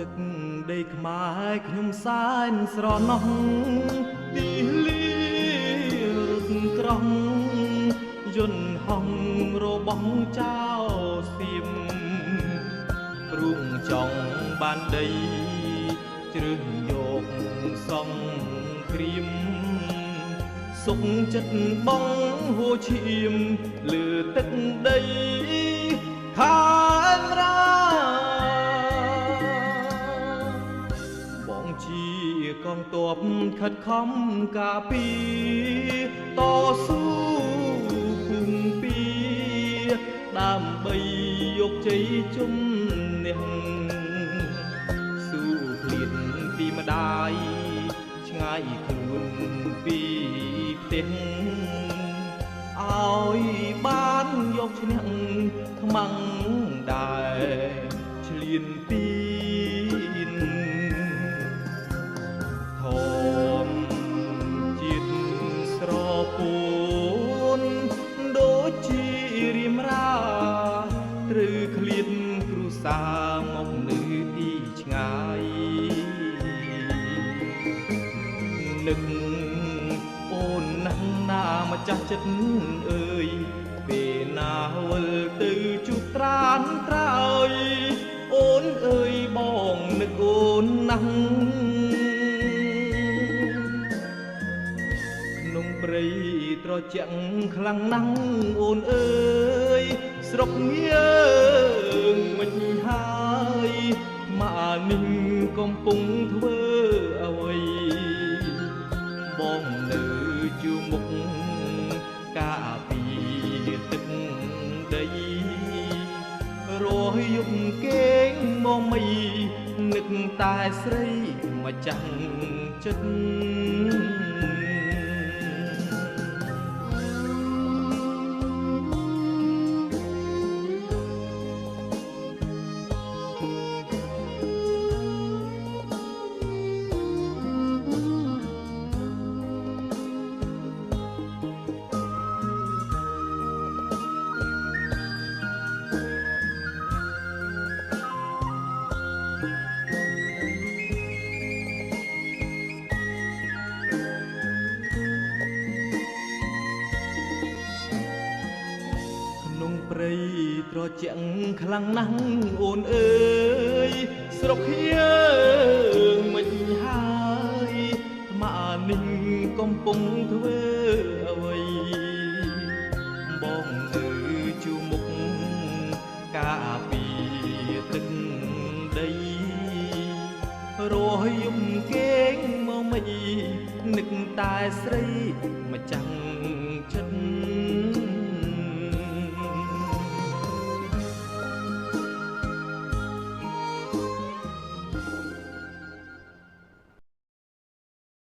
ទឹកដីខ្មែរខ្ញុំសែនស្រណោះទីលីរត់ក្រោះយន្តហងរបស់ចៅសៀមព្រួងចង់បានដីជ្រើសយកសង្គ្រាមសុខចិត្តបងហួឈាមលើទឹកដីខាងរាបងជាកងទ័ពខិតខំការពារតស៊ូភូមិពីដើម្បីយកជ័យជំនះស៊ូឃ្លានពីម្ដាយឆ្ងាយខ្លួនពីផ្ទះឲ្យបានយកឈ្នះខ្មាំងដែរឆ្លៀនពីធំជាតិស្រពោនដូចជារៀមរាត្រូវឃ្លាតគ្រួសារមកនៅទីឆ្ងាយនឹកអូនណាស់ណាម្ចាស់ចិត្តអើយពេលណាវិលទៅជួបត្រានត្រើយអូនអើយបងនឹកអូនណាស់ក្នុងព្រៃត្រជាក់ខ្លាំងណាស់អូនអើយស្រុកយើងមិនហើយម៉ានេះកំពុងធ្វើអ្វីបងនៅជួមុខការពីទឹកដីរស់យប់គេងមកមីនឹកតែស្រីមកចាំងចិត្តព្រៃត្រជាក់ខ្លាំងណាស់អូនអើយស្រុកយើងមិនហើយថ្មនេះកំពុងធ្វើអ្វីបងនៅជួមុខការពីទឹកដីរស់យំគេងមកមីនឹកតែស្រីមកចាំងចិត្ត